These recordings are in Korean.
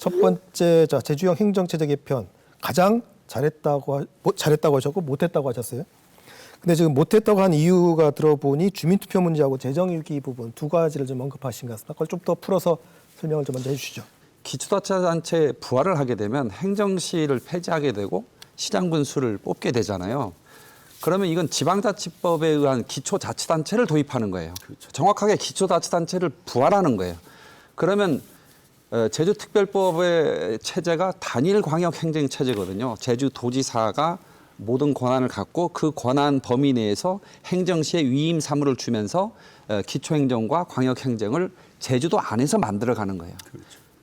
첫 번째 제주형 행정체제 개편 가장 잘했다고 하셨고 못했다고 하셨어요. 근데 지금 못했다고 한 이유가 들어보니 주민투표 문제하고 재정일기 부분 두 가지를 좀 언급하신 것 같습니다. 그걸 좀 더 풀어서 설명을 좀 먼저 해주시죠. 기초자치단체 부활을 하게 되면 행정시를 폐지하게 되고 시장 분수를 뽑게 되잖아요. 그러면 이건 지방자치법에 의한 기초자치단체를 도입하는 거예요. 그렇죠. 정확하게 기초자치단체를 부활하는 거예요. 그러면 제주특별법의 체제가 단일광역행정체제거든요. 제주도지사가 모든 권한을 갖고 그 권한 범위 내에서 행정시에 위임 사무를 주면서 기초행정과 광역행정을 제주도 안에서 만들어가는 거예요.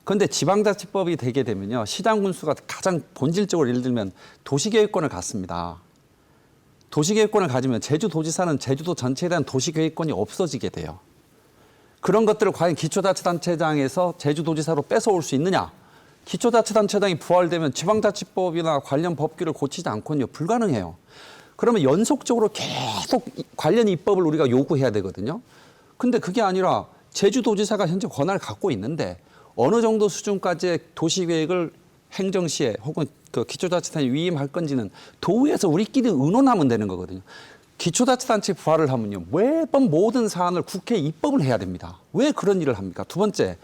그런데 지방자치법이 되게 되면요. 시장 군수가 가장 본질적으로 예를 들면 도시계획권을 갖습니다. 도시계획권을 가지면 제주도지사는 제주도 전체에 대한 도시계획권이 없어지게 돼요. 그런 것들을 과연 기초자치단체장에서 제주도지사로 뺏어올 수 있느냐? 기초자치단체장이 부활되면 지방자치법이나 관련 법규를 고치지 않고는요. 불가능해요. 그러면 연속적으로 계속 관련 입법을 우리가 요구해야 되거든요. 근데 그게 아니라 제주도지사가 현재 권한을 갖고 있는데 어느 정도 수준까지의 도시계획을 행정시에 혹은 그 기초자치단체에 위임할 건지는 도의에서 우리끼리 의논하면 되는 거거든요. 기초자치단체 부활을 하면요. 매번 모든 사안을 국회에 입법을 해야 됩니다. 왜 그런 일을 합니까? 두 번째,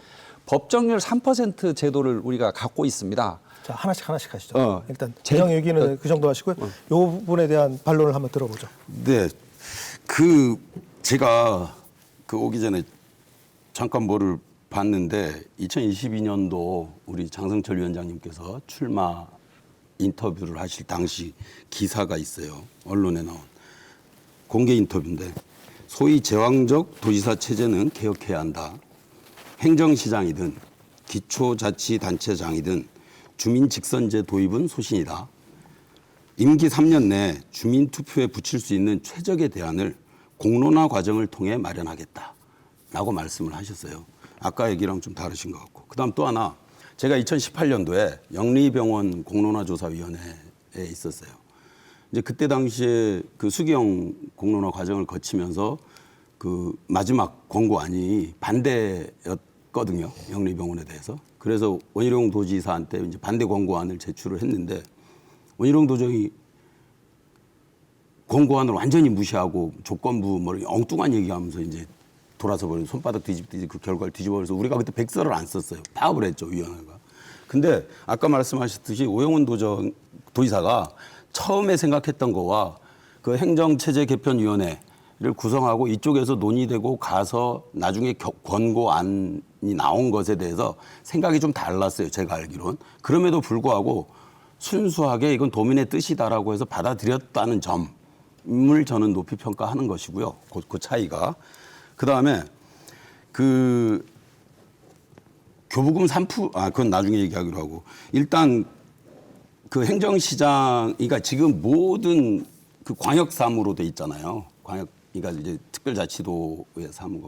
법정률 3% 제도를 우리가 갖고 있습니다. 자, 하나씩 하시죠. 일단 재정일기는 그 정도 하시고요. 이 부분에 대한 반론을 한번 들어보죠. 네, 제가 오기 전에 잠깐 뭐를 봤는데 2022년도 우리 장성철 위원장님께서 출마 인터뷰를 하실 당시 기사가 있어요. 언론에 나온 공개 인터뷰인데 소위 제왕적 도지사 체제는 개혁해야 한다. 행정시장이든 기초자치단체장이든 주민직선제 도입은 소신이다. 임기 3년 내 주민투표에 붙일 수 있는 최적의 대안을 공론화 과정을 통해 마련하겠다라고 말씀을 하셨어요. 아까 얘기랑 좀 다르신 것 같고. 그다음 또 하나, 제가 2018년도에 영리병원 공론화조사위원회에 있었어요. 이제 그때 당시에 그 수기형 공론화 과정을 거치면서 그 마지막 권고안이 반대였거든요. 영리병원에 대해서. 그래서 원희룡 도지사한테 이제 반대 권고안을 제출을 했는데 원희룡 도정이 권고안을 완전히 무시하고 조건부 뭐 엉뚱한 얘기하면서 이제 돌아서 버린 손바닥 뒤집듯이 그 결과를 뒤집어버려서 우리가 그때 백서를 안 썼어요. 파업을 했죠, 위원회가. 근데 아까 말씀하셨듯이 오영훈 도지사가 처음에 생각했던 거와 그 행정체제 개편위원회를 구성하고 이쪽에서 논의되고 가서 나중에 권고안이 나온 것에 대해서 생각이 좀 달랐어요. 제가 알기로는. 그럼에도 불구하고 순수하게 이건 도민의 뜻이다라고 해서 받아들였다는 점을 저는 높이 평가하는 것이고요. 그 차이가. 그다음에 교부금 3%, 그건 나중에 얘기하기로 하고. 일단 그 행정시장, 그러니까 지금 모든 그 광역사무로 돼 있잖아요. 그러니까 이제 특별자치도의 사무가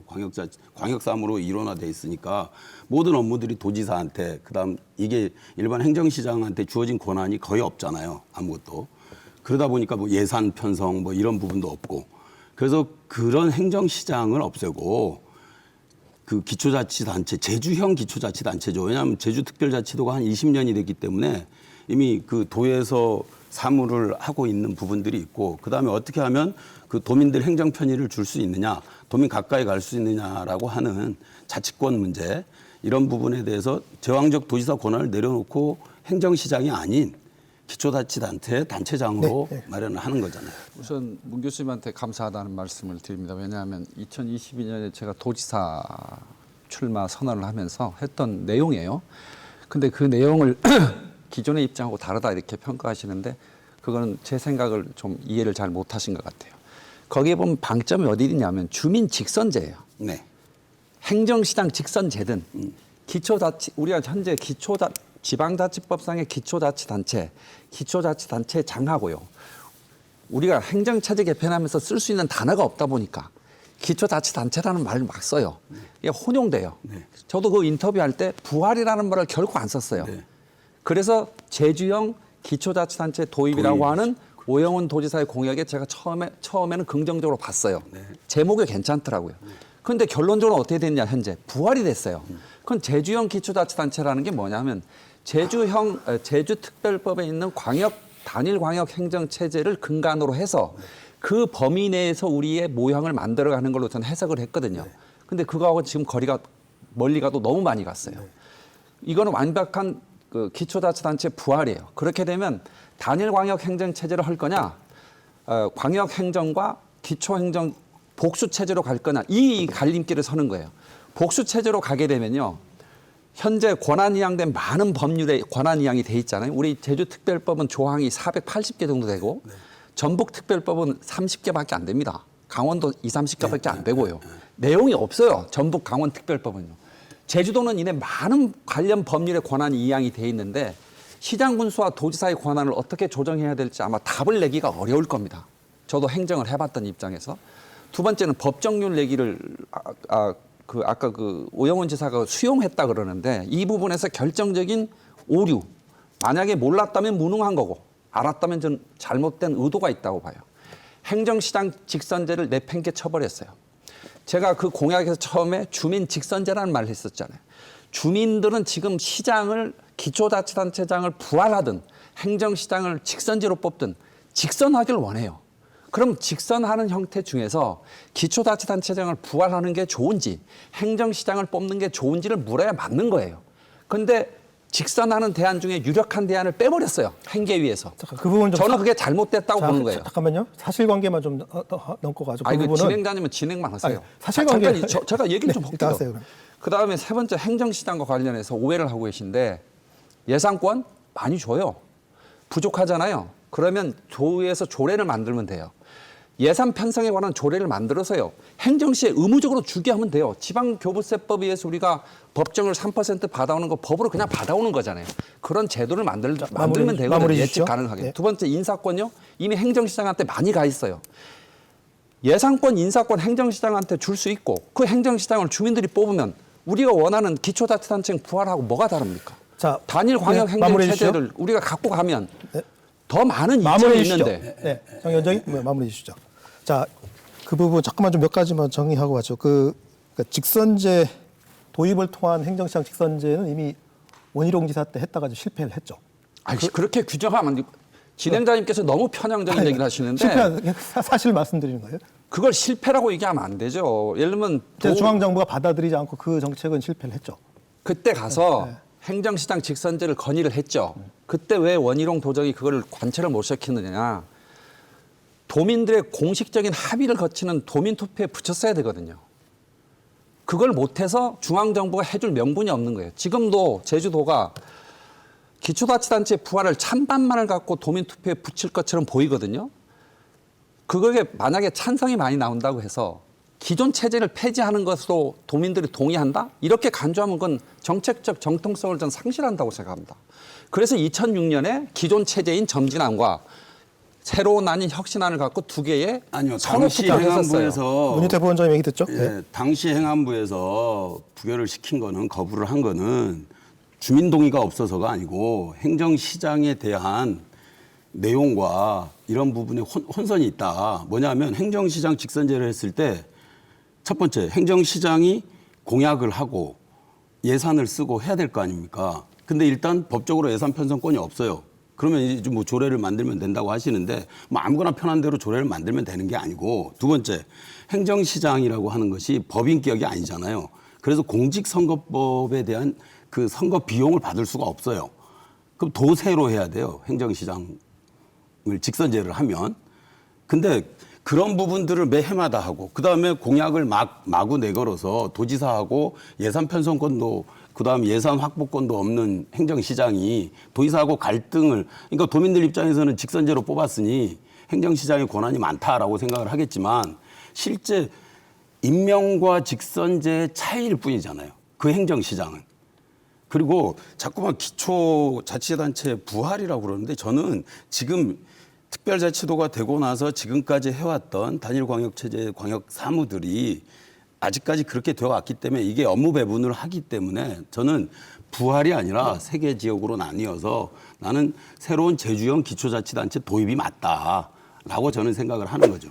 광역사무로 일원화돼 있으니까 모든 업무들이 도지사한테, 그다음 이게 일반 행정시장한테 주어진 권한이 거의 없잖아요. 아무것도. 그러다 보니까 뭐 예산 편성 뭐 이런 부분도 없고. 그래서 그런 행정시장을 없애고 그 기초자치단체, 제주형 기초자치단체죠. 왜냐하면 제주특별자치도가 한 20년이 됐기 때문에 이미 그 도에서 사무를 하고 있는 부분들이 있고, 그다음에 어떻게 하면 그 도민들 행정 편의를 줄 수 있느냐, 도민 가까이 갈 수 있느냐라고 하는 자치권 문제, 이런 부분에 대해서 제왕적 도지사 권한을 내려놓고 행정시장이 아닌 기초자치단체 단체장으로 마련을 하는 거잖아요. 우선 문 교수님한테 감사하다는 말씀을 드립니다. 왜냐하면 2022년에 제가 도지사 출마 선언을 하면서 했던 내용이에요. 근데 그 내용을 기존의 입장하고 다르다 이렇게 평가하시는데 그거는 제 생각을 좀 이해를 잘 못하신 것 같아요. 거기에 보면 방점이 어디 있냐면 주민 직선제예요. 네. 행정시장 직선제든 우리가 현재 지방자치법상의 기초자치단체장하고요. 우리가 행정체제 개편하면서 쓸 수 있는 단어가 없다 보니까 기초자치단체라는 말을 막 써요. 이게 혼용돼요. 네. 저도 그 인터뷰할 때 부활이라는 말을 결코 안 썼어요. 네. 그래서 제주형 기초자치단체 도입이라고 하는 오영훈 도지사의 공약에 제가 처음에는 긍정적으로 봤어요. 네. 제목이 괜찮더라고요. 그런데 결론적으로 어떻게 됐냐 현재 부활이 됐어요. 그건 제주형 기초자치단체라는 게 뭐냐면 제주특별법에 있는 단일 광역 행정 체제를 근간으로 해서 그 범위 내에서 우리의 모형을 만들어가는 걸로 저는 해석을 했거든요. 근데 그거하고 지금 거리가 멀리 가도 너무 많이 갔어요. 이거는 완벽한 그 기초자치단체 부활이에요. 그렇게 되면 단일 광역 행정 체제를 할 거냐, 광역 행정과 기초행정 복수 체제로 갈 거냐, 이 갈림길을 서는 거예요. 복수 체제로 가게 되면요, 현재 권한 이양된 많은 법률에 권한 이양이 돼 있잖아요. 우리 제주특별법은 조항이 480개 정도 되고 전북특별법은 30개밖에 안 됩니다. 강원도 30개밖에 안 되고요. 내용이 없어요. 전북 강원특별법은요. 제주도는 이내 많은 관련 법률의 권한이 이양이 돼 있는데 시장 군수와 도지사의 권한을 어떻게 조정해야 될지 아마 답을 내기가 어려울 겁니다. 저도 행정을 해봤던 입장에서. 두 번째는 법정률 내기를 아까 그 오영훈 지사가 수용했다 그러는데 이 부분에서 결정적인 오류, 만약에 몰랐다면 무능한 거고 알았다면 전 잘못된 의도가 있다고 봐요. 행정시장 직선제를 내팽개 쳐버렸어요. 제가 그 공약에서 처음에 주민 직선제라는 말을 했었잖아요. 주민들은 지금 시장을 기초자치단체장을 부활하든 행정시장을 직선제로 뽑든 직선하기를 원해요. 그럼 직선하는 형태 중에서 기초자치단체장을 부활하는 게 좋은지 행정시장을 뽑는 게 좋은지를 물어야 맞는 거예요. 그런데 직선하는 대안 중에 유력한 대안을 빼버렸어요. 행계위에서. 잠깐, 그 부분 좀 저는 그게 잘못됐다고 보는 거예요. 잠깐만요. 사실관계만 좀 넘고 가죠. 그 이거 부분은 진행자님은 진행만 하세요. 아니, 사실관계 잠깐 제가 얘기를 좀 일단 할게요. 하세요. 그다음에 세 번째 행정시장과 관련해서 오해를 하고 계신데 예산권 많이 줘요. 부족하잖아요. 그러면 조에서 조례를 만들면 돼요. 예산 편성에 관한 조례를 만들어서요. 행정시에 의무적으로 주게 하면 돼요. 지방교부세법에 의해서 우리가 법정을 3% 받아오는 거 법으로 그냥 받아오는 거잖아요. 그런 제도를 만들면 되거든요. 마무리 예측 주시죠. 가능하게. 네. 두 번째 인사권요. 이미 행정시장한테 많이 가 있어요. 예산권, 인사권 행정시장한테 줄 수 있고 그 행정시장을 주민들이 뽑으면 우리가 원하는 기초자치단체 부활하고 뭐가 다릅니까? 자, 단일 광역 네, 행정 마무리해 주시죠. 체제를 우리가 갖고 가면 네. 더 많은 마무리해 이점이 주시죠. 있는데 네, 정 위원장님 마무리해 주시죠. 자, 그 부분 잠깐만 좀 몇 가지만 정리하고 가죠. 그러니까 직선제 도입을 통한 행정시장 직선제는 이미 원희룡 지사 때 했다가 실패를 했죠. 그렇게 규정하면 안 되고 진행자님께서 너무 편향적인 얘기를 하시는데 실패한 사실 말씀드리는 거예요. 그걸 실패라고 얘기하면 안 되죠. 예를 들면 중앙정부가 받아들이지 않고 그 정책은 실패를 했죠. 그때 가서 행정시장 직선제를 건의를 했죠. 그때 왜 원희룡 도정이 그걸 관철을 못 시켰느냐. 도민들의 공식적인 합의를 거치는 도민투표에 붙였어야 되거든요. 그걸 못해서 중앙정부가 해줄 명분이 없는 거예요. 지금도 제주도가 기초자치단체 부활을 찬반만을 갖고 도민투표에 붙일 것처럼 보이거든요. 그거에 만약에 찬성이 많이 나온다고 해서 기존 체제를 폐지하는 것으로 도민들이 동의한다? 이렇게 간주하면 그건 정책적 정통성을 전 상실한다고 생각합니다. 그래서 2006년에 기존 체제인 점진안과 새로운 안인 혁신안을 갖고 두 개의 아니요. 당시 행안부에서 문희태 부원장님 얘기 듣죠? 예, 네. 당시 행안부에서 부결을 시킨 거는 거부를 한 거는 주민 동의가 없어서가 아니고 행정시장에 대한 내용과 이런 부분에 혼선이 있다. 뭐냐면 행정시장 직선제를 했을 때 첫 번째 행정시장이 공약을 하고 예산을 쓰고 해야 될 거 아닙니까? 근데 일단 법적으로 예산 편성권이 없어요. 그러면 이제 뭐 조례를 만들면 된다고 하시는데 뭐 아무거나 편한 대로 조례를 만들면 되는 게 아니고 두 번째 행정시장이라고 하는 것이 법인격이 아니잖아요. 그래서 공직선거법에 대한 그 선거 비용을 받을 수가 없어요. 그럼 도세로 해야 돼요. 행정시장을 직선제를 하면. 근데 그런 부분들을 매 해마다 하고 그다음에 공약을 마구 내걸어서 도지사하고 예산 편성권도 그다음 예산 확보권도 없는 행정시장이 도지사하고 갈등을 그러니까 도민들 입장에서는 직선제로 뽑았으니 행정시장의 권한이 많다라고 생각을 하겠지만 실제 임명과 직선제의 차이일 뿐이잖아요. 그 행정시장은. 그리고 자꾸만 기초자치단체 부활이라고 그러는데 저는 지금 특별자치도가 되고 나서 지금까지 해왔던 단일광역체제 광역사무들이 아직까지 그렇게 되어 왔기 때문에 이게 업무 배분을 하기 때문에 저는 부활이 아니라 세 개 지역으로 나뉘어서 나는 새로운 제주형 기초자치단체 도입이 맞다라고 저는 생각을 하는 거죠.